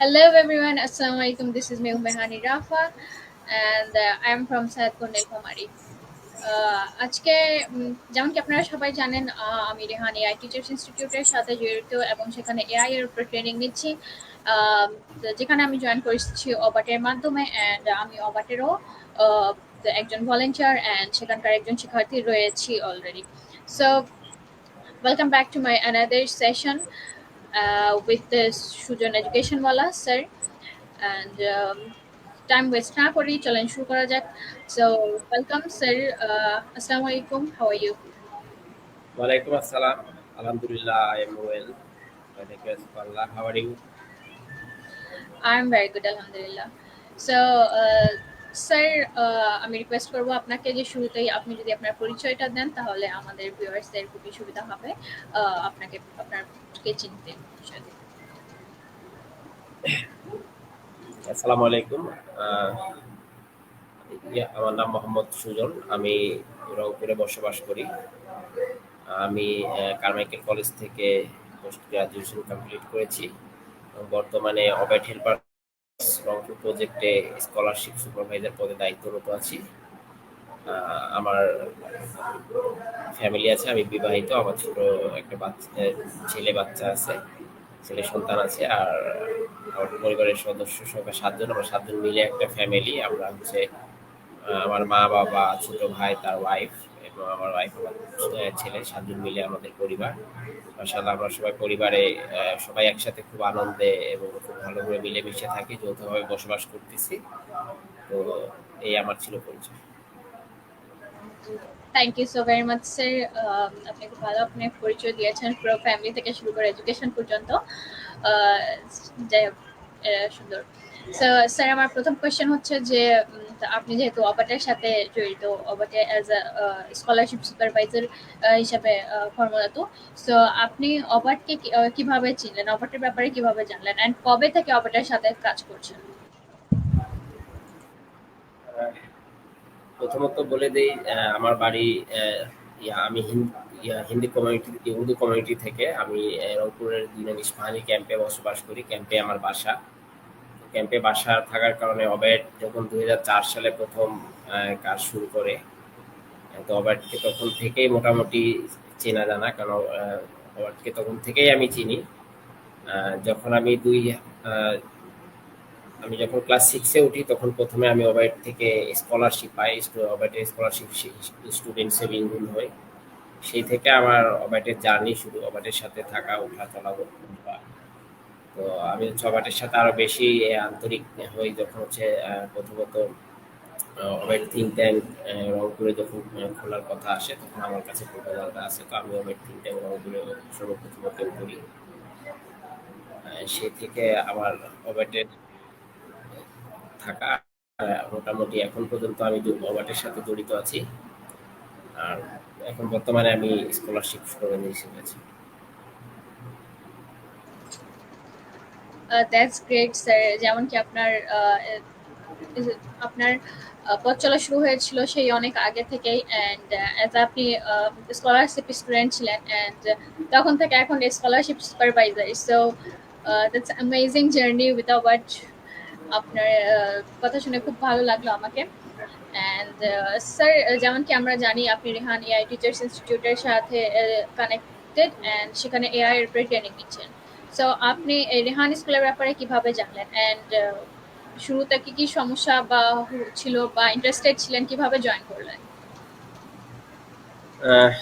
Hello everyone, Assalamualaikum. This is me Umehani Rafa and I am from Saidpur Nilphamari. আজকে যেমন কি আপনারা সবাই জানেন আমি রেহান এআই টিচার্স ইনস্টিটিউটের সাথে জড়িত এবং সেখানে এআই এর উপর ট্রেনিং নিচ্ছি। তো যেখানে আমি জয়েন করেছি অবাটের মাধ্যমে অ্যান্ড আমি অবাটেরও একজন ভলেন্টিয়ার অ্যান্ড সেখানকার একজন শিক্ষার্থী রয়েছি already. So welcome back to my another session with the Sujon education ওয়ালা স্যার অ্যান্ড টাইম ওয়েস্ট না করি চলেন শুরু করা যাক। সো ওয়েলকাম স্যার, আসসালামু আলাইকুম, how are you? Walaikum assalam. Alhamdulillah, I am well. By the grace of Allah. How are you? I am very good, আলহামদুলিল্লাহ। সো স্যার, আমি রিকোয়েস্ট করবো আপনাকে যে শুরুতেই আপনি যদি আপনার পরিচয়টা দেন তাহলে আমাদের ভিউয়ার্সদের খুবই সুবিধা হবে আপনাকে চিনতে বিষয়টি। আসসালামু আলাইকুম। আহ, আমার নাম মোহাম্মদ সুজন। আমি রংপুরে বসবাস করি। আমি কারমাইকেল কলেজ থেকে পোস্ট গ্রাজুয়েশন কমপ্লিট করেছি। এবং বর্তমানে অবেট হেল্পার রংপুর প্রজেক্টে স্কলারশিপ সুপারভাইজার পদে দায়িত্বরত আছি। আমার ফ্যামিলি আছে, আমি বিবাহিত। আমার ছোট একটা ছেলে বাচ্চা আছে, ছেলে সন্তান আছে। আর আমার পরিবারের সদস্য সংখ্যা 7 জন। আমরা 7 জন মিলে একটা ফ্যামিলি। আমরা হচ্ছে আমার মা বাবা, ছোট ভাই, তার ওয়াইফ এবং আমার ওয়াইফ, আমার ছেলে, 7 জন মিলে আমাদের পরিবার। মাশাআল্লাহ, আমরা সবাই পরিবারে সবাই একসাথে খুব আনন্দে এবং খুব ভালো করে মিলেমিশে থাকি, যৌথভাবে বসবাস করতেছি। তো এই আমার ছিল পরিচয়। Thank you so very much sir. আপনি খুব ভালো আপনি পরিচয় দিয়েছেন পুরো ফ্যামিলি থেকে শুরু করে এডুকেশন পর্যন্ত। আহ, যাই হোক, সুন্দর। সো স্যার, আমার প্রথম কোয়েশ্চেন হচ্ছে যে তা আপনি যেহেতু অবাটের সাথে জড়িত, অবাটে অ্যাজ আ স্কলারশিপ সুপারভাইজার হিসাবে কর্মরত। সো আপনি অবাটকে কিভাবে চিনলেন, অবাটের ব্যাপারে কিভাবে জানলেন অ্যান্ড কবে থেকে অবাটের সাথে কাজ করছেন? আহ, প্রথমত বলে দেই, আমার বাড়ি আমি হিন্দি কমিউনিটি, উর্দু কমিউনিটি থেকে। আমি রংপুরের ২ নং ইস্পাহানি ক্যাম্পে বসবাস করি। ক্যাম্পে আমার বাসা। ক্যাম্পে বাসা থাকার কারণে অবেট যখন ২০০৪ সালে প্রথম কাজ শুরু করে, তো অবেটকে তখন থেকেই মোটামুটি চেনা জানা, কারণ অবেটকে তখন থেকেই আমি চিনি। যখন আমি যখন ক্লাস 6-এ উঠি তখন প্রথমে আমি অবেট থেকে স্কলারশিপ পাই। অবেটের স্কলারশিপ স্টুডেন্ট সেভিং রুল হই। সেই থেকে আমার অবেটের জার্নি শুরু, অবেটের সাথে থাকা, ওঠা চলা বা। তো আমি হচ্ছে অবেটের সাথে আরো বেশি আন্তরিক হই যখন হচ্ছে প্রথমত অবেট থিঙ্ক ট্যাঙ্ক রংপুরে যখন খোলার কথা আসে, তখন আমার কাছে প্রপোজালটা আছে। তো আমি অবেট থিঙ্ক ট্যাঙ্ক রংপুরে সর্বপ্রথম করি। সেই থেকে আমার অবেটের থাকা মোটামুটি এখন পর্যন্ত আমি অবাটের সাথে জড়িত আছি। আর এখন বর্তমানে আমি স্কলারশিপ স্টুডেন্ট হিসেবে আছি। That's great sir. যেমন কি আপনার পথ চলা শুরু হয়েছিল সেই অনেক আগে থেকেই অ্যান্ড অ্যাজ আপনি স্কলারশিপ স্টুডেন্ট ছিলেন অ্যান্ড তখন থেকে এখন scholarship supervisor. So that's amazing journey without আপনার কথা শুনে খুব ভালো লাগলো আমাকে। অ্যান্ড স্যার, যেমন কি আমরা জানি আপনি রেহান এআই টিচার্স ইনস্টিটিউটের সাথে কানেক্টেড অ্যান্ড সেখানে এআই এর উপরে ট্রেনিং নিচ্ছেন। সো আপনি এই রেহান স্কুলের ব্যাপারে কিভাবে জানলেন অ্যান্ড শুরুতে কি কি সমস্যা বা ছিল বা ইন্টারেস্টেড ছিলেন, কিভাবে জয়েন করলেন? আহ,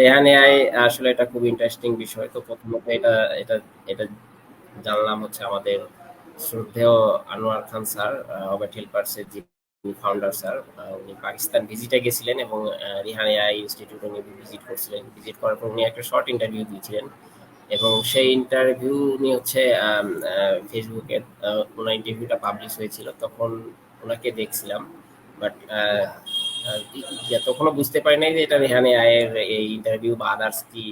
রেহান এআই আসলে এটা খুব ইন্টারেস্টিং বিষয়। তো প্রথমত এটা এটা এটা জানলাম হচ্ছে আমাদের শ্রদ্ধেয় আনোয়ার খান স্যার, রবার্ট হেল্পার্সের যিনি ফাউন্ডার স্যার। উনি পাকিস্তান ভিজিটে গেছিলেন এবং রিহান এআই ইনস্টিটিউট উনি ভিজিট করছিলেন। ভিজিট করার পর উনি একটা শর্ট ইন্টারভিউ দিয়েছিলেন এবং সেই ইন্টারভিউ নিয়ে হচ্ছে ফেসবুকে ওনার ইন্টারভিউটা পাবলিশ হয়েছিল। তখন ওনাকে দেখছিলাম, বাট তখনও বুঝতে পারি নাই যে এটা রেহানে আয়ের এই ইন্টারভিউ বা আদার্স কি।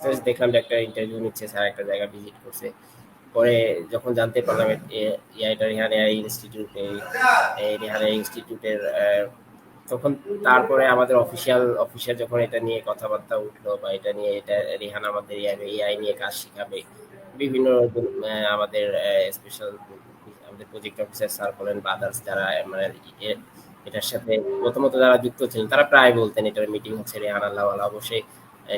Just দেখলাম যে একটা ইন্টারভিউ নিচ্ছে স্যার, একটা জায়গা ভিজিট করছে। পরে যখন জানতে পারলাম এটা রেহানে আই ইনস্টিটিউট, এই রেহানে ইনস্টিটিউটের তখন তারপরে আমাদের অফিসিয়াল যখন এটা নিয়ে কথাবার্তা উঠলো বা এটা নিয়ে, এটা রেহান আমাদের এআই নিয়ে কাজ শিখাবে, বিভিন্ন আমাদের স্পেশাল আমাদের প্রজেক্ট অফিসার স্যার বলেন বা আদার্স যারা মানে এটার সাথে প্রথমত যারা যুক্ত ছিলেন তারা প্রায় বলতেন এটার মিটিং হচ্ছে রেহান আল্লাহওয়ালা। অবশ্যই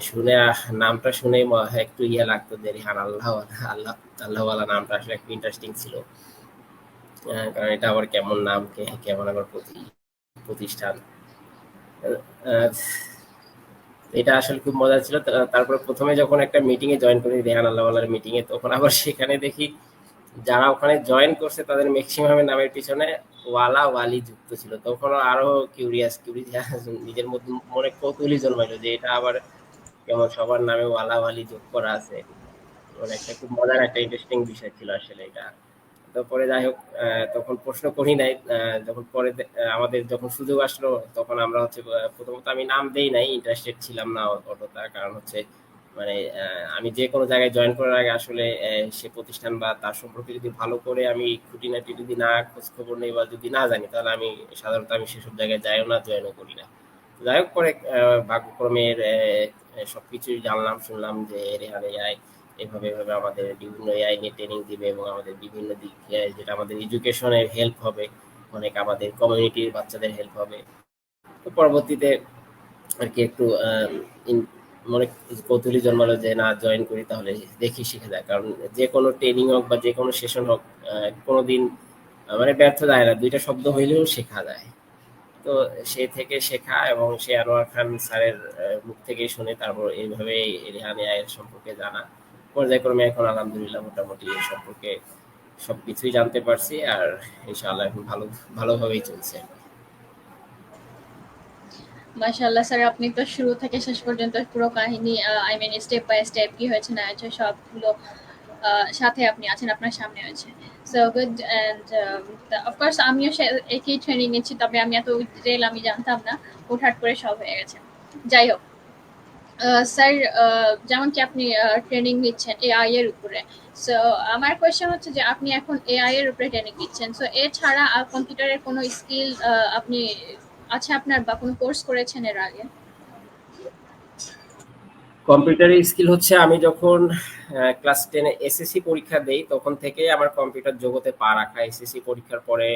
শুনে নামটা শুনে একটু ইয়ে লাগতো যে রেহান আল্লাহওয়ালা নামটা আসলে একটু ইন্টারেস্টিং ছিল। কারণ এটা আবার কেমন নাম, কেমন আবার প্রতিষ্ঠান। আহ, এটা আসলে খুব মজা ছিল। তারপরে প্রথমে যখন একটা মিটিং এ জয়েন করি রেহান আল্লাহওয়ালার মিটিং এ, তখন আবার সেখানে দেখি যারা ওখানে জয়েন করছে তাদের ম্যাক্সিমামের নামের পিছনে ওয়ালা ওয়ালি যুক্ত ছিল। তখন আরো কিউরিয়াস নিজের মধ্যে মনে কৌতূহলী জন্মাইলো যে এটা আবার কেমন সবার নামে ওয়ালা ওয়ালি যোগ করা আছে। মানে একটা খুব মজার একটা ইন্টারেস্টিং বিষয় ছিল আসলে এটা। তো পরে যাই হোক তখন প্রশ্ন করি নাই। যখন পরে আমাদের যখন সুযোগ আসলো তখন আমরা হচ্ছে প্রথমত আমি নাম দেই নাই, ইন্টারেস্টেড ছিলাম না অতটা। কারণ হচ্ছে মানে আমি যে কোনো জায়গায় জয়েন করার আগে আসলে সে প্রতিষ্ঠান বা তার সম্পর্কে যদি ভালো করে আমি খুঁটিনাটি যদি না খোঁজ খবর নেই বা যদি না জানি, তাহলে আমি সাধারণত আমি সেসব জায়গায় যাইও না, জয়েনও করি না। যাই হোক পরে ভাগ্যক্রমের সবকিছুই জানলাম, শুনলাম যে রেহান এআই এভাবে এভাবে আমাদের বিভিন্ন এআই নিয়ে ট্রেনিং দিবে এবং আমাদের বিভিন্ন দিক যেটা আমাদের এডুকেশনের হেল্প হবে, অনেক আমাদের কমিউনিটির বাচ্চাদের হেল্প হবে। তো পরবর্তীতে আর কি একটু মনে কৌতূহলী জন্মালো যে না জয়েন করি, তাহলে দেখি শিখে যায়। কারণ যে কোনো ট্রেনিং হোক বা যে কোনো সেশন হোক কোনোদিন মানে ব্যর্থ যায় না, দুইটা শব্দ হইলেও শেখা যায়। তো সে থেকে শেখা এবং সে আনোয়ার খান স্যারের মুখ থেকেই শুনে তারপর এইভাবে রেহান এআই এর সম্পর্কে জানা। পর্যায়ক্রমে এখন আলহামদুলিল্লাহ মোটামুটি এর সম্পর্কে সবকিছুই জানতে পারছি। আর ইনশাআল্লাহ এখন ভালোভাবেই চলছে। মাশাআল্লাহ স্যার, আপনি তো শুরু থেকে শেষ পর্যন্ত পুরো কাহিনী, I mean step by step কি হয়েছে না হয়েছে সবগুলো সাথে আপনি আছেন, আপনার সামনে আছে। So good. অ্যান্ড অফকোর্স আমিও একই ট্রেনিং নিচ্ছি, তবে আমি এত ডিটেল আমি জানতাম না, হুটহাট করে সব হয়ে গেছে। যাই হোক স্যার, যেমন কি আপনি ট্রেনিং নিচ্ছেন এআই এর উপরে। সো আমার কোয়েশ্চেন হচ্ছে যে আপনি এখন এআই এর উপরে ট্রেনিং নিচ্ছেন, সো এছাড়া কম্পিউটারের কোনো স্কিল আপনি আছে আপনার, বা কোনো কোর্স করেছেন এর আগে? কম্পিউটারের স্কিল হচ্ছে আমি যখন ক্লাস 10 এ এসএসসি পরীক্ষা দেই তখন থেকে আমার কম্পিউটার জগতে পা রাখা। এসএসসি পরীক্ষার পরে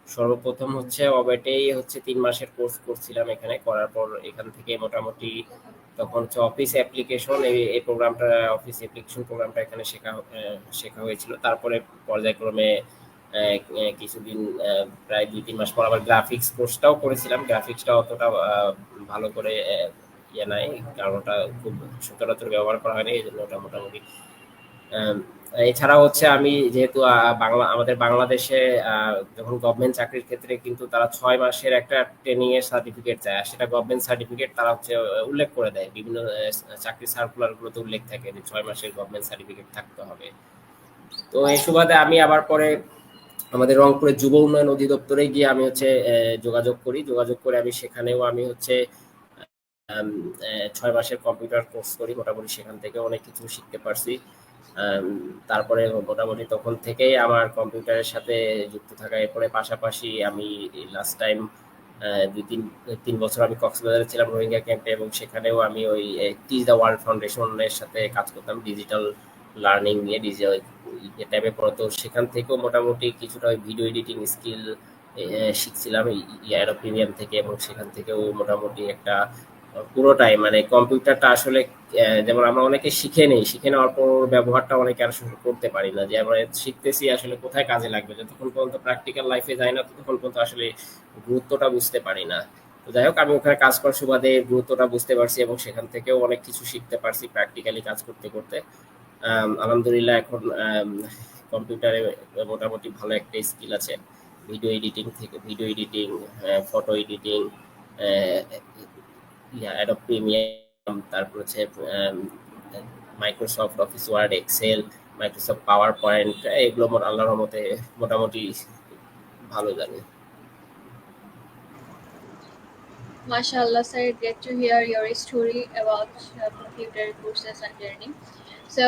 সর্বপ্রথম হচ্ছে অবেটেই হচ্ছে 3 মাসের কোর্স করছিলাম এখানে। করার পর এখান থেকে মোটামুটি তখন হচ্ছে অফিস অ্যাপ্লিকেশন এই প্রোগ্রামটা, অফিস অ্যাপ্লিকেশন প্রোগ্রামটা এখানে শেখা হয়েছিল। তারপরে পর্যায়ক্রমে কিছুদিন প্রায় 2-3 মাস পর আবার গ্রাফিক্স কোর্সটাও করেছিলাম। গ্রাফিক্সটা অতটা ভালো করে ইয়ে নাই, কারণ ওটা খুব সচরাচর ব্যবহার করা হয়নি, এই জন্য ওটা মোটামুটি। আম, এছাড়া হচ্ছে আমি যেহেতু আমাদের বাংলাদেশে যখন গভর্নমেন্ট চাকরির ক্ষেত্রে কিন্তু তারা 6 মাসের একটা ট্রেনিং এর সার্টিফিকেট চায়। আর সেটা গভর্নমেন্ট সার্টিফিকেট তারা হচ্ছে উল্লেখ করে দেয় বিভিন্ন চাকরি সার্কুলার গুলোতে উল্লেখ থাকে যে 6 মাসের গভর্নমেন্ট সার্টিফিকেট থাকতে হবে। তো এই সুবাদে আমি আবার পরে আমাদের রংপুরের যুব উন্নয়ন অধিদপ্তরে গিয়ে আমি হচ্ছে যোগাযোগ করে আমি সেখানেও আমি হচ্ছে 6 মাসের কম্পিউটার কোর্স করি। মোটামুটি সেখান থেকে অনেক কিছু শিখতে পারছি। আম, তারপরে মোটামুটি তখন থেকেই আমার কম্পিউটারের সাথে যুক্ত থাকা। এরপরে পাশাপাশি আমি লাস্ট টাইম 2-3 বছর আমি কক্সবাজারে ছিলাম রোহিঙ্গা ক্যাম্পে, এবং সেখানেও আমি ওই টিচ দ্য ওয়ার্ল্ড ফাউন্ডেশনের সাথে কাজ করতাম ডিজিটাল লার্নিং নিয়ে, ডিজিটাল ট্যাবে পড়া। তো সেখান থেকেও মোটামুটি কিছুটা ওই ভিডিও এডিটিং স্কিল শিখছিলাম অ্যাডোব প্রিমিয়াম থেকে, এবং সেখান থেকেও মোটামুটি একটা পুরোটাই মানে কম্পিউটারটা আসলে যেমন আমরা অনেকে শিখে নেওয়ার পর ওর ব্যবহারটা অনেকে আর আসলে করতে পারি না। যে আমরা শিখতেছি আসলে কোথায় কাজে লাগবে, যতক্ষণ পর্যন্ত প্র্যাকটিক্যাল লাইফে যায় না ততক্ষণ পর্যন্ত আসলে গুরুত্বটা বুঝতে পারি না। তো যাই হোক আমি ওখানে কাজ করার সুবাদে গুরুত্বটা বুঝতে পারছি, এবং সেখান থেকেও অনেক কিছু শিখতে পারছি প্র্যাকটিক্যালি কাজ করতে করতে। আলহামদুলিল্লাহ এখন কম্পিউটারে মোটামুটি ভালো একটা স্কিল আছে। Video editing, photo editing, Adobe premium, তারপর হচ্ছে Microsoft Office Word, Excel, Microsoft PowerPoint, এগুলো আল্লাহর রহমতে মোটামুটি ভালো জানি। MashaAllah, sir, great to hear your story about computer courses and learning. So,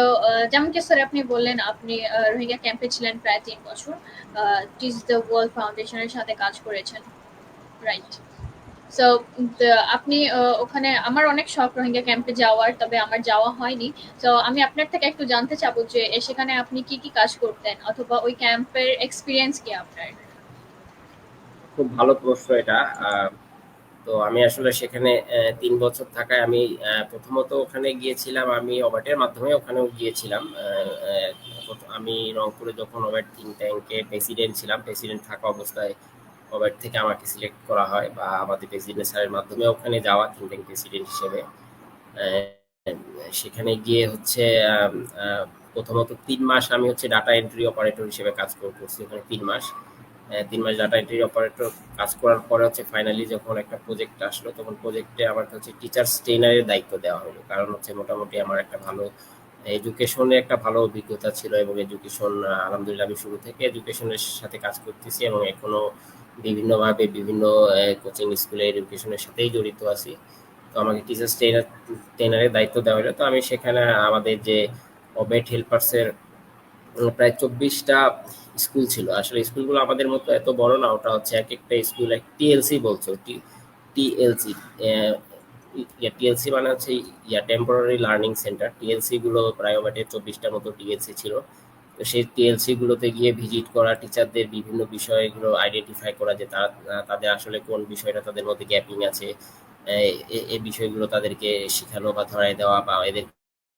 যেমন কি স্যার আপনি বললেন আপনি রোহিঙ্গা ক্যাম্পে ছিলেন প্রায় 3 বছর, টিচ দ্য ওয়ার্ল্ড ফাউন্ডেশনের সাথে কাজ করেছেন, রাইট? সো আপনি ওখানে আমার অনেক শখ রোহিঙ্গা ক্যাম্পে যাওয়ার, তবে আমার যাওয়া হয়নি। তো আমি আপনার থেকে একটু জানতে চাবো যে সেখানে আপনি কি কি কাজ করতেন, অথবা ওই ক্যাম্পের এক্সপিরিয়েন্স কি আপনার। খুব ভালো প্রশ্ন এটা। তো আমি আসলে সেখানে ৩ বছর থাকায় আমি প্রথমত ওখানে গিয়েছিলাম, আমি অবাটের মাধ্যমে ওখানেও গিয়েছিলাম। আমি রংপুরে যখন অবাট থিঙ্ক ট্যাঙ্কে প্রেসিডেন্ট ছিলাম, প্রেসিডেন্ট থাকা অবস্থায় অবাট থেকে আমাকে সিলেক্ট করা হয়, বা আমাদের প্রেসিডেন্ট স্যারের মাধ্যমে ওখানে যাওয়া থিঙ্ক ট্যাঙ্ক প্রেসিডেন্ট হিসেবে। সেখানে গিয়ে হচ্ছে আম, আহ, প্রথমত ৩ মাস আমি হচ্ছে ডাটা এন্ট্রি অপারেটর হিসেবে কাজ করছি ওখানে ৩ মাস। ৩ মাস ডাটা এন্ট্রি অপারেটর কাজ করার পরে হচ্ছে ফাইনালি যখন একটা প্রজেক্ট আসলো, তখন প্রজেক্টে আমার হচ্ছে টিচার্স ট্রেনারের দায়িত্ব দেওয়া হলো। কারণ হচ্ছে মোটামুটি আমার একটা ভালো এডুকেশনে একটা ভালো অভিজ্ঞতা ছিল, এবং এডুকেশন আলহামদুলিল্লাহ আমি শুরু থেকে এডুকেশনের সাথে কাজ করতেছি, এবং এখনো বিভিন্নভাবে বিভিন্ন কোচিং স্কুলে এডুকেশনের সাথেই জড়িত আছি। তো আমাকে টিচার্স ট্রেনারের দায়িত্ব দেওয়া হলো। তো আমি সেখানে আমাদের যে অবেট হেল্পার্সের প্রায় ২৪টা স্কুল ছিল। আসলে স্কুলগুলো আমাদের মতো এত বড় না, ওটা হচ্ছে এক একটা স্কুল এক টিএলসি বলছো, টিএলসি। টিএলসি মানে হচ্ছে টেম্পোরারি লার্নিং সেন্টার। টিএলসি গুলো প্রায় ওবাটে ২৪টার মতো টিএলসি ছিল। তো সেই টিএলসি গুলোতে গিয়ে ভিজিট করা, টিচারদের বিভিন্ন বিষয়গুলো আইডেন্টিফাই করা, যে তারা তাদের আসলে কোন বিষয়টা তাদের মধ্যে গ্যাপিং আছে, এই বিষয়গুলো তাদেরকে শেখানো বা ধরায় দেওয়া, বা এদের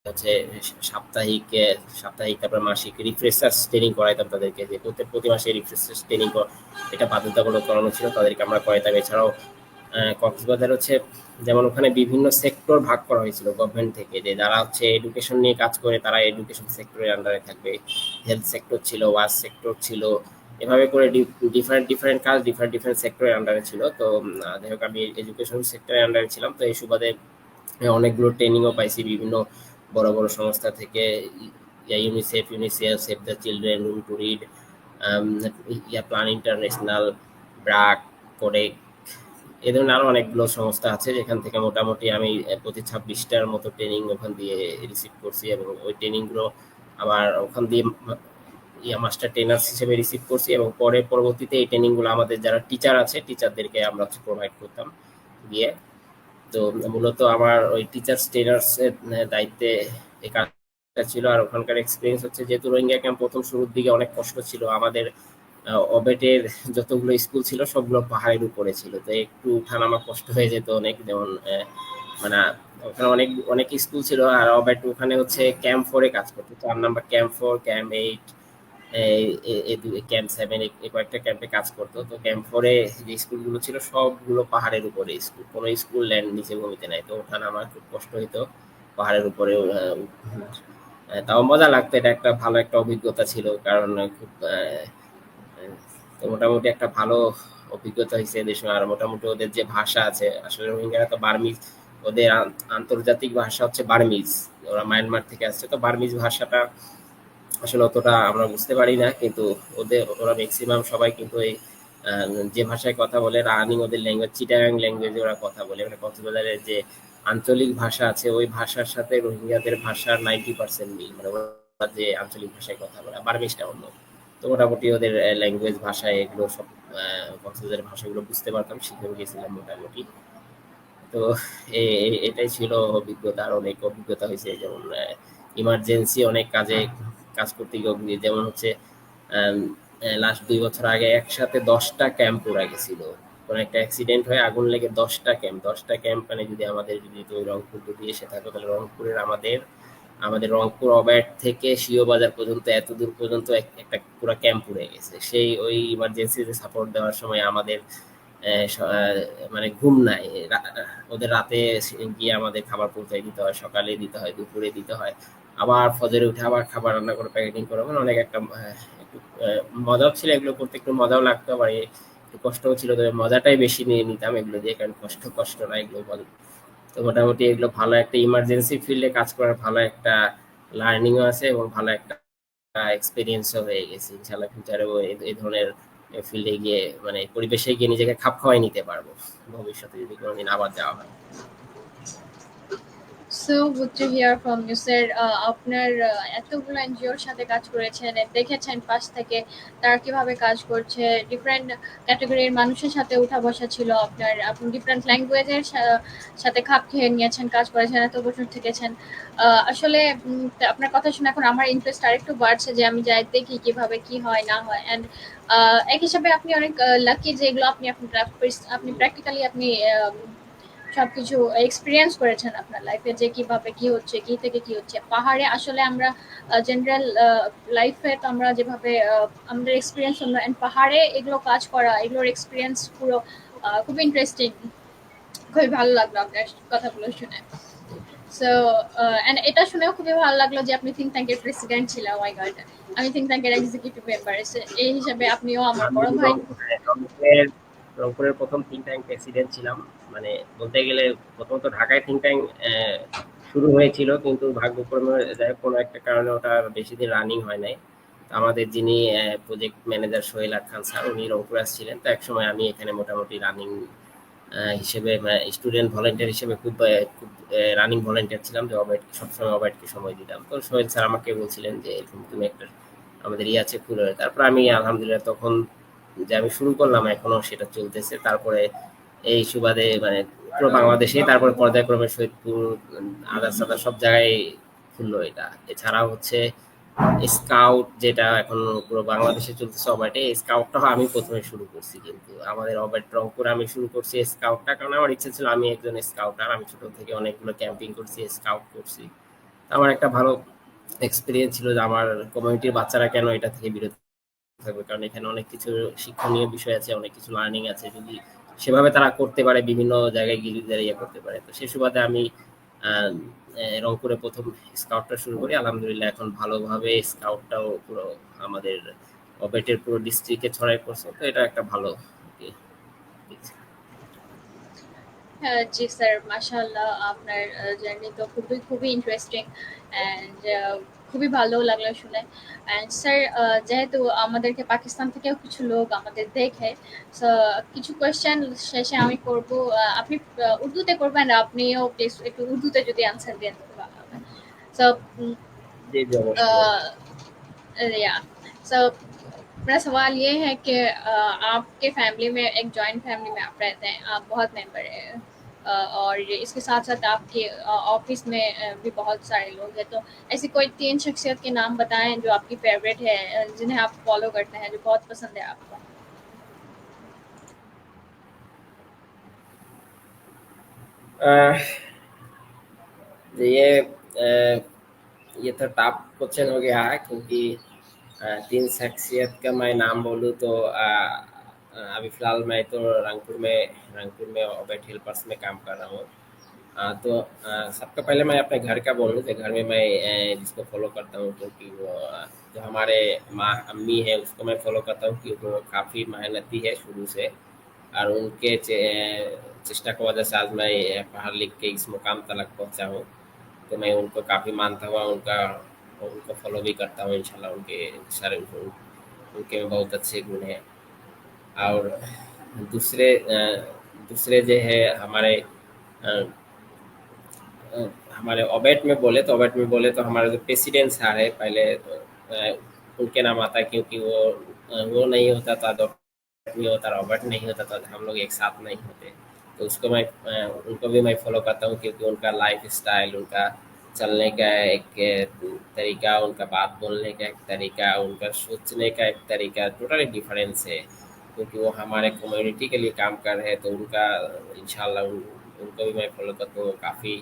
হচ্ছে সাপ্তাহিক সাপ্তাহিক তারপর মাসিক রিফ্রেশার্স ট্রেনিং করাইতাম তাদেরকে, যে প্রতি মাসে রিফ্রেশার্স ট্রেনিং এটা বাধ্যতামূলক করানো ছিল, তাদেরকে আমরা করাইতাম। এছাড়াও কক্সবাজার হচ্ছে, যেমন ওখানে বিভিন্ন সেক্টর ভাগ করা হয়েছিল গভর্নমেন্ট থেকে, যে যারা হচ্ছে এডুকেশন নিয়ে কাজ করে তারা এডুকেশন সেক্টরের আন্ডারে থাকবে, হেলথ সেক্টর ছিল, ওয়াশ সেক্টর ছিল, এভাবে করে ডিফারেন্ট ডিফারেন্ট কাজ ডিফারেন্ট ডিফারেন্ট সেক্টরের আন্ডারে ছিল। তো যাই হোক আমি এডুকেশন সেক্টরের আন্ডারে ছিলাম। তো এই সুবাদে অনেকগুলো ট্রেনিংও পাইছি বিভিন্ন বড় বড় সংস্থা থেকে, UNICEF, UNICEF, Save the Children, Room to Read, Plan International, BRAC, কোডেক, এ ধরনের আরো অনেকগুলো সংস্থা আছে, যেখান থেকে মোটামুটি আমি প্রতি ২৬টার মতো ট্রেনিং ওখান দিয়ে রিসিভ করছি, এবং ওই ট্রেনিং গুলো আবার ওখান দিয়ে মাস্টার ট্রেনার্স হিসেবে রিসিভ করছি, এবং পরবর্তীতে এই ট্রেনিং গুলো আমাদের যারা টিচার আছে টিচারদেরকে আমরা হচ্ছে প্রোভাইড করতাম গিয়ে। তো মূলত আমার ওই টিচার্স ট্রেনার্স এর দায়িত্বে এই কাজটা ছিল। আর ওখানকার এক্সপিরিয়েন্স হচ্ছে, যেহেতু রোহিঙ্গা ক্যাম্প প্রথম শুরুর দিকে অনেক কষ্ট ছিল আমাদের, অবেটের যতগুলো স্কুল ছিল সবগুলো পাহাড়ের উপরে ছিল, তো একটু উঠানামা কষ্ট হয়ে যেত অনেক। যেমন মানে ওখানে অনেক অনেক স্কুল ছিল, আর অবেট ওখানে হচ্ছে ক্যাম্প 4-এ কাজ করতো। ৪ নাম্বার ক্যাম্প 4, ক্যাম্প 8, ক্যাম্প 7, এই কয়েকটা ক্যাম্পে কাজ করতো। তো ক্যাম্প 4-এ যে স্কুলগুলো ছিল সবগুলো পাহাড়ের উপরে স্কুল, কোনো স্কুল ল্যান্ড নিচে ভূমিতে নাই, তো ওঠানামা খুব কষ্ট হইতো পাহাড়ের উপরে। তাও মজা লাগতো, এটা একটা ভালো একটা অভিজ্ঞতা ছিল, কারণ খুব তো মোটামুটি একটা ভালো অভিজ্ঞতা হয়েছে এদের সঙ্গে। আর মোটামুটি ওদের যে ভাষা আছে, আসলে রোহিঙ্গারা তো বার্মিজ, ওদের আন্তর্জাতিক ভাষা হচ্ছে বার্মিজ, ওরা মায়ানমার থেকে আসছে। তো বার্মিজ ভাষাটা আসলে অতটা আমরা বুঝতে পারি না, কিন্তু ওরা ম্যাক্সিমাম সবাই কিন্তু এই যে ভাষায় কথা বলে রানিং ওদের ল্যাঙ্গুয়েজ, চিটাগাং ল্যাঙ্গুয়েজে ওরা কথা বলে। মানে কক্সবাজারের যে আঞ্চলিক ভাষা আছে ওই ভাষার সাথে রোহিঙ্গাদের ভাষার 90% মিল, মানে ওরা যে আঞ্চলিক ভাষায় কথা বলে, বার্মিজটা অন্য। তো মোটামুটি ওদের ল্যাঙ্গুয়েজ ভাষায় এগুলো সব কক্সবাজারের ভাষাগুলো বুঝতে পারতাম, শিখেও গেছিলাম মোটামুটি। তো এটাই ছিল অভিজ্ঞতা। আর অনেক অভিজ্ঞতা হয়েছে, যেমন ইমার্জেন্সি অনেক কাজে কাজ করতে গিয়ে, যেমন হচ্ছে লাস্ট ২ বছর আগে একসাথে 10টা ক্যাম্প পুরা গেছিল। কোনো একটা অ্যাক্সিডেন্ট হয়ে আগুন লেগে 10টা ক্যাম্প মানে যদি আমাদের যদি ওই রংপুর যদি এসে থাকো, তাহলে রংপুরের আমাদের আমাদের রংপুর অবায়ড থেকে শিও বাজার পর্যন্ত এত দূর পর্যন্ত একটা পুরো ক্যাম্প পুড়ে গেছে। সেই ওই ইমার্জেন্সিতে সাপোর্ট দেওয়ার সময় আমাদের মানে ঘুম নাই। ওদের রাতে গিয়ে আমাদের খাবার পৌঁছায় দিতে হয়, সকালে দিতে হয়, দুপুরে দিতে হয়, আবার ফজরে উঠে আবার খাবার রান্না করে প্যাকেটিং করে, মানে অনেক একটা একটু মজাও ছিল এগুলো করতে, একটু মজাও লাগতো, আবার একটু কষ্টও ছিল, তবে মজাটাই বেশি নিয়ে নিতাম এগুলো দিয়ে, কারণ কষ্ট কষ্ট না এগুলো বল। তো মোটামুটি এগুলো ভালো একটা ইমার্জেন্সি ফিল্ডে কাজ করার ভালো একটা লার্নিংও আছে, এবং ভালো একটা এক্সপিরিয়েন্সও হয়ে গেছে। ইনশাল্লাহ ফিউচারেও এই ধরনের ফিল্ডে গিয়ে মানে পরিবেশে গিয়ে নিজেকে খাপ খাওয়াই নিতে পারবো ভবিষ্যতে, যদি কোনোদিন আবার যাওয়া হয়। So good to hear from you sir. আপনার এতগুলো এনজিওর সাথে কাজ করেছেন, দেখেছেন পাশ থেকে তারা কিভাবে কাজ করছে, ডিফারেন্ট ক্যাটাগরির মানুষের সাথে উঠা বসা ছিল আপনার, আপনি ডিফারেন্ট ল্যাঙ্গুয়েজের সাথে খাপ খেয়ে নিয়েছেন, কাজ করেছেন, এত বছর থেকেছেন। আসলে আপনার কথা শুনে এখন আমার ইন্টারেস্ট আরেকটু বাড়ছে যে আমি যাই দেখি কিভাবে কি হয় না হয়। অ্যান্ড এক হিসাবে আপনি অনেক লাকি যে এগুলো আপনি প্র্যাকটিক্যালি আপনি সবকিছু এক্সপিরিয়েন্স করেছেন আপনার লাইফে, যে কিভাবে কি হচ্ছে, কি থেকে কি হচ্ছে পাহাড়ে। আসলে আমরা জেনারেল লাইফে তো আমরা যেভাবে আমাদের এক্সপিরিয়েন্স হলো, এন্ড পাহাড়ে এগুলো কাজ করা, এগুলোর এক্সপিরিয়েন্স পুরো খুব ইন্টারেস্টিং। খুবই ভালো লাগলো আপনার কথাগুলো শুনে। সো এন্ড এটা শুনেও খুবই ভালো লাগলো যে আপনি থিঙ্ক ট্যাঙ্কের প্রেসিডেন্ট ছিলেন। মাই গড, আমি থিঙ্ক ট্যাঙ্কের এক্সিকিউটিভ মেম্বার, এই হিসাবে আপনিও আমার আমি বড় ভাই। রংপুরের প্রথম থিঙ্ক ট্যাঙ্ক প্রেসিডেন্ট ছিলাম। মানে বলতে গেলে প্রথমত ঢাকায় থিঙ্ক ট্যাঙ্ক শুরু হয়েছিল, কিন্তু ভাগ্যক্রমে যাই হোক কোনো একটা কারণে ওটা আর বেশি দিন রানিং হয় নাই। তো আমাদের যিনি প্রজেক্ট ম্যানেজার সোহেল আর খান স্যার, উনি রংপুরে আসছিলেন। তো একসময় আমি এখানে মোটামুটি রানিং হিসেবে স্টুডেন্ট ভলেন্টিয়ার হিসেবে খুব রানিং ভলেন্টিয়ার ছিলাম, যে সবসময় অবাইটকে সময় দিতাম। তো সোহেল স্যার আমাকে বলছিলেন যে এরকম তুমি একটা আমাদের ইয়ে আছে খুলে। তারপর আমি আলহামদুলিল্লাহ তখন যে আমি শুরু করলাম এখনো সেটা চলতেছে। তারপরে এই সুবাদে মানে পুরো বাংলাদেশে, তারপরে পর্যায়ক্রমে সৈয়দপুর, আদার সাদার সব জায়গায় খুললো এটা। এছাড়াও হচ্ছে স্কাউট, যেটা এখন পুরো বাংলাদেশে চলতেছে অবাটে, স্কাউটটা আমি প্রথমে শুরু করছি। কিন্তু আমাদের অবাট রংপুরে আমি শুরু করছি স্কাউটটা, কারণ আমার ইচ্ছা ছিল আমি একজন স্কাউটার। আমি ছোট থেকে অনেকগুলো ক্যাম্পিং করছি, স্কাউট করছি। আমার একটা ভালো এক্সপিরিয়েন্স ছিল যে আমার কমিউনিটির বাচ্চারা কেন এটা থেকে বিরত থাকবে, কারণ এখানে অনেক কিছু শিক্ষণীয় বিষয় আছে, অনেক কিছু লার্নিং আছে। যদি সেভাবে তারা করতে পারে, বিভিন্ন জায়গায় গিয়ে ইয়ে করতে পারে। তো সে সুবাদে আমি আহ, রংপুরে প্রথম স্কাউটটা শুরু করি। আলহামদুলিল্লাহ এখন ভালোভাবে স্কাউটটাও পুরো আমাদের অবেটের পুরো ডিস্ট্রিক্টে ছড়াই পড়ছে। তো এটা একটা ভালো ইয়ে দিক। হ্যাঁ, জি স্যার, মাশাআল্লাহ আপনার জার্নি তো খুবই খুবই ইন্টারেস্টিং অ্যান্ড খুবই ভালো লাগলো শুনে। অ্যান্ড স্যার, যেহেতু আমাদেরকে পাকিস্তান থেকেও কিছু লোক আমাদের দেখে, সো কিছু কোয়েশ্চেন শেষে আমি করব। আপনি উর্দুতে করবেন, আপনিও প্লিজ একটু উর্দুতে যদি आंसर দেন তো ভালো হবে। সো জি জি, অবশ্যই বলুন। या सो मेरा सवाल ये है कि आपके फैमिली में, एक जॉइंट फैमिली में आप रहते हैं, आप बहुत मेंबर हैं, और इसके साथ साथ आपके ऑफिस में भी बहुत सारे लोग हैं। तो ऐसी कोई तीन शख्सियत के नाम बताएं जो आपकी फेवरेट है, जिन्हें आप फॉलो करते हैं, जो बहुत पसंद है आपको। আহ, ये अ, ये तो टफ क्वेश्चन हो गया है, क्योंकि तीन शख्सियत का मैं नाम बोलूँ तो अभी फ़िलहाल मैं तो रंगपुर में ओबेट हेल्पर्स में काम कर रहा हूँ। तो सबसे पहले मैं अपने घर का बोलूँ तो घर में मैं जिसको फॉलो करता हूँ, क्योंकि वो जो हमारे माँ अम्मी है उसको मैं फॉलो करता हूँ, क्योंकि वो काफ़ी मेहनती है शुरू से। और उनके चेष्टा की वजह से आज मैं पढ़ लिख के इस मुकाम तक पहुँचा हूँ। तो मैं उनको काफ़ी मानता हुआ उनको फॉलो भी करता हूँ। इंशाल्लाह उनके सारे उनके में बहुत अच्छे गुण हैं। और दूसरे दूसरे जो है अ, हमारे ओबेट में बोले तो हमारे जो प्रेसिडेंट साहब है पहले, तो उनके नाम आता है, क्योंकि वो नहीं होता था तो नहीं होता, रॉबर्ट नहीं होता था, हम लोग एक साथ नहीं होते। तो उसको मैं उनको भी मैं फॉलो करता हूँ, क्योंकि उनका लाइफ स्टाइल, उनका चलने का एक तरीका, उनका बात बोलने का एक तरीका, उनका सोचने का एक तरीका टोटली डिफरेंस है। क्योंकि वो हमारे कम्युनिटी के लिए काम कर रहे हैं, तो उनका इंशाल्लाह उनको भी मैं फॉलो करता हूँ। काफ़ी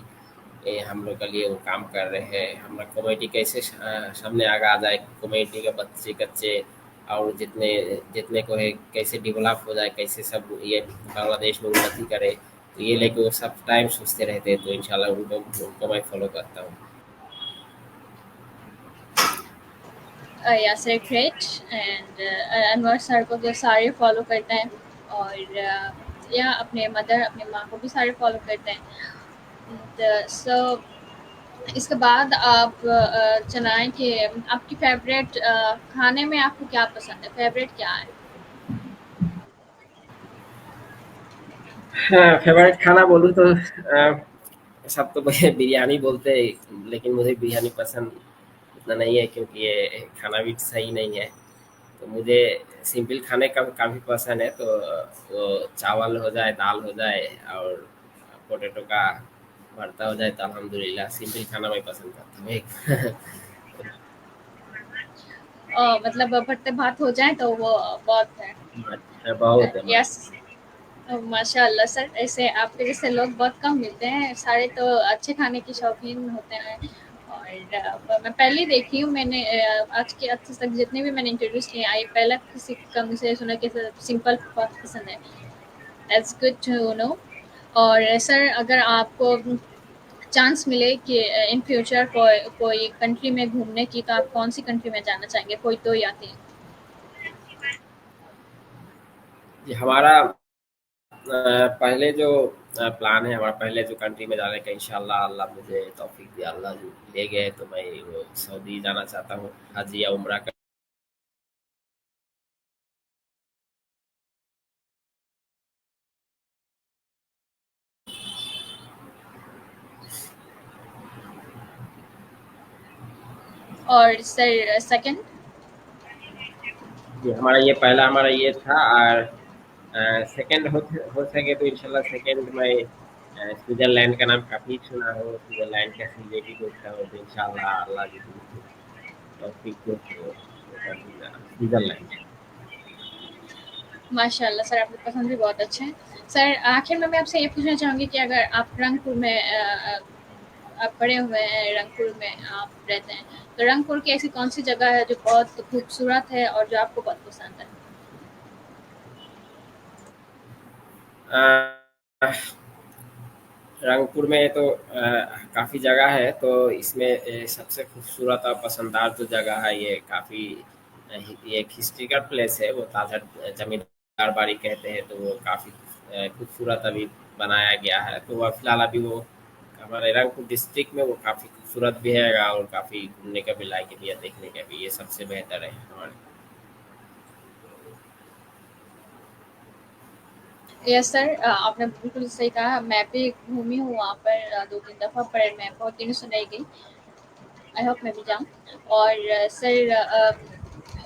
हम लोग के लिए वो काम कर रहे हैं। हमारा कम्युनिटी कैसे सामने आगे आ जाए, कम्युनिटी के बच्चे कच्चे और जितने जितने को है कैसे डेवलप हो जाए, कैसे सब ये बांग्लादेश में उन्नति करे। तो ये लेके वो सब टाइम सोचते रहते हैं। तो इंशाल्लाह उनको मैं फॉलो करता हूँ। या sir, great. And Anwar sir को जो सारे फॉलो करते हैं, और या अपने मदर, अपने माँ को भी सारे फॉलो करते हैं। सो इसके बाद आप चलाएं कि आपकी फेवरेट खाने में आपको क्या पसंद है, फेवरेट क्या है। हाँ, फेवरेट खाना बोलूँ तो सब तो बिरयानी बोलते हैं, लेकिन मुझे बिरयानी पसंद उतना नहीं है, क्योंकि ये खाना भी सही नहीं है। तो मुझे सिंपल खाने का काफ़ी पसंद है, तो वो चावल हो जाए, दाल हो जाए और पोटैटो का भरता हो जाए, तो अल्हम्दुलिल्लाह सिंपल खाना मैं पसंद करता हूँ एक। मतलब भट्टे भात हो जाए तो वो बहुत है। बहुत है यस। मतलब। माशाल्लाह सर, ऐसे आपके जैसे लोग बहुत कम मिलते हैं, सारे तो अच्छे खाने के शौकीन होते हैं। और मैं पहले ही देखी हूँ, मैंने आज के आज तक जितने भी मैंने इंटरव्यूज किए, आई पहला किसी का मुझे सुना कि सिंपल बहुत पसंद है। That's good to know. और सर, अगर आपको चांस मिले कि इन फ्यूचर कोई कंट्री में घूमने की, तो आप कौन सी कंट्री में जाना चाहेंगे? कोई दो या तीन? जी, हमारा पहले जो प्लान है, हमारा पहले जो कंट्री में जाने का, इंशाल्लाह अल्लाह मुझे तौफीक दिया, अल्लाह ले गए तो मैं वो सऊदी जाना चाहता हूँ, हज या उम्रा का। और सर सेकंड? जी, हमारा ये था। और सेकंड हो सके तो इंशाल्लाह सेकंड में स्विट्जरलैंड का नाम काफ़ी सुना हो, स्विट्जरलैंड का सीनेरी देखता हो, तो इंशाल्लाह अल्लाह की तौफीक दे तो स्विट्जरलैंड। माशाल्लाह सर, आपके पसंद भी बहुत अच्छे हैं। सर, आखिर में मैं आपसे ये पूछना चाहूँगी कि अगर आप रंगपुर में आप बड़े हुए हैं, रंगपुर में आप रहते हैं, तो रंगपुर की ऐसी कौन सी जगह है जो बहुत खूबसूरत है और जो आपको बहुत पसंद है? रंगपुर में तो काफ़ी जगह है, तो इसमें सबसे खूबसूरत और पसंददार जो जगह है, ये काफ़ी ये एक हिस्ट्रिकल प्लेस है, वो ताजर जमींदार बाड़ी कहते हैं, तो वो काफ़ी खूबसूरत अभी बनाया गया है। तो वह फिलहाल अभी वो हमारे रंगपुर डिस्ट्रिक्ट में वो काफ़ी खूबसूरत भी है, और काफ़ी घूमने का भी लायक भी है, देखने का भी, ये सबसे बेहतर है हमारे। यस सर, आपने बिल्कुल सही कहा। मैं भी घूमी हूँ वहाँ पर 2-3 दफ़ा, पर मैं बहुत दिनों से नहीं गई। आई होप मैं भी जाऊँ। और सर,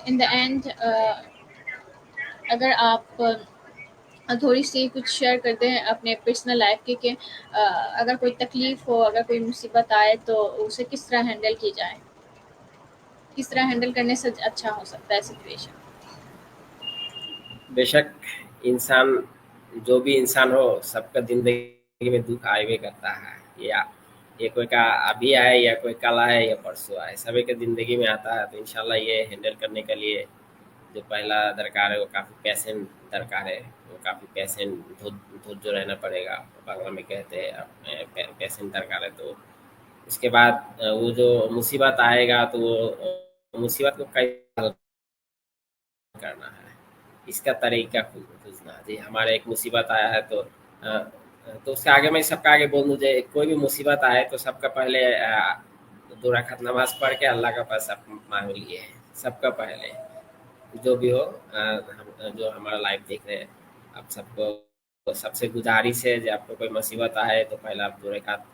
इन द एंड, अगर आप थोड़ी सी कुछ शेयर करते हैं अपने पर्सनल लाइफ की, कि अगर कोई तकलीफ हो, अगर कोई मुसीबत आए, तो उसे किस तरह हैंडल की जाए? किस तरह हैंडल करने से अच्छा हो सकता है सिचुएशन? बेशक, इंसान जो भी इंसान हो, सबका ज़िंदगी में दुःख आए करता है। ये कोई का अभी आए या कोई कल आए या परसों आए, सभी के ज़िंदगी में आता है। तो इंशाल्लाह ये हैंडल करने के लिए जो पहला दरकार है, वो काफ़ी पेशेंट दरकार है। वो काफ़ी पेशेंट धैर्य रहना पड़ेगा, बांग्ला में कहते हैं। पेशेंट दरकार है। तो उसके बाद वो जो मुसीबत आएगा, तो वो मुसीबत को कैसे हल करना है, इसका तरीका खोजना। जी, हमारे एक मुसीबत आया है, तो उसके आगे मैं सबका आगे बोल दूँ, जे कोई भी मुसीबत आए तो सबका पहले 2 रकात नमाज़ पढ़ के अल्लाह के पास आप माँग लिए, सबका पहले। जो भी हो, जो हमारा लाइव देख रहे हैं, आप सबको तो सबसे गुजारिश है, जो आपको कोई मुसीबत आए तो पहले आप 2 रकात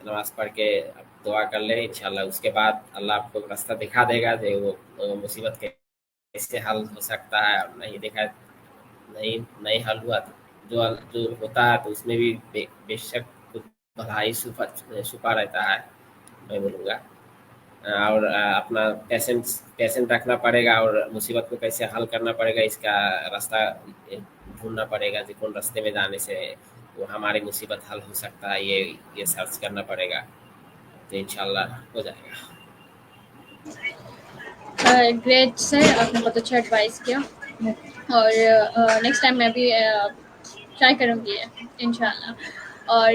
नमाज़ पढ़ के आप दुआ कर लें, इंशाल्लाह उसके बाद अल्लाह आपको रास्ता दिखा देगा, जो वो मुसीबत कैसे हल हो सकता है। और नहीं देखा, नहीं नहीं हल हुआ, तो जो जो होता है तो उसमें भी बेशक कुछ भलाई छुपा छुपा रहता है, मैं बोलूँगा। और अपना पेशेंट रखना पड़ेगा, और मुसीबत को कैसे हल करना पड़ेगा, इसका रास्ता ढूंढना पड़ेगा, जो कौन रास्ते में जाने से वो हमारी मुसीबत हल हो सकता है, ये सर्च करना पड़ेगा। तो इंशाल्लाह हो जाएगा। ग्रेट सर, आपने बहुत अच्छा एडवाइस किया। और नेक्स्ट टाइम मैं भी ट्राई करूँगी इंशाल्लाह। और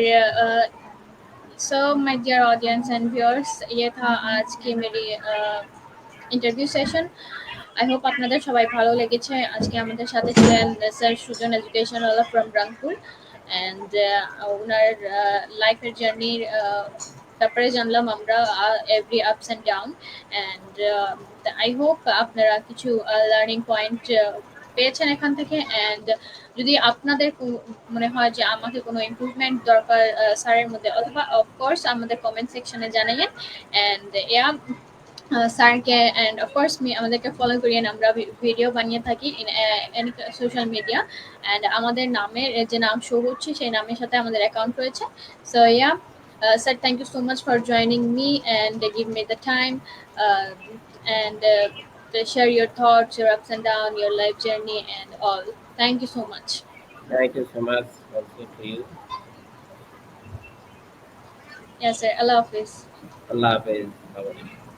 so my dear audience and viewers, ये था आज की मेरी ইন্টারভিউ সেশন। আই হোপ আপনাদের সবাই ভালো লেগেছে। আজকে আমাদের সাথে ছিলেন স্যার সুজন এডুকেশনওয়ালা ফ্রম রংপুর, অ্যান্ড ওনার লাইফের জার্নির ব্যাপারে জানলাম আমরা, every ups and down. And I hope আপনারা কিছু লার্নিং পয়েন্ট পেয়েছেন এখান থেকে। অ্যান্ড যদি আপনাদের মনে হয় যে আমাকে কোনো ইমপ্রুভমেন্ট দরকার স্যারের মধ্যে, অথবা অফকোর্স আমাদের কমেন্ট সেকশনে জানাইয়েন। অ্যান্ড স্যারকে অ্যান্ড অফকোর্স আমাদেরকে ফলো করিয়েন, আমরা ভিডিও বানিয়ে থাকি in any social media. And আমাদের নামের যে নাম শো হচ্ছে সেই নামের সাথে আমাদের অ্যাকাউন্ট রয়েছে। So sir, thank you so much for joining me and give me the time, and to share your thoughts, your ups and downs, your life journey and all. Thank you so much. Thank you so much also to you. Yes sir, Allah Hafiz. Allah Hafiz. Bye-bye.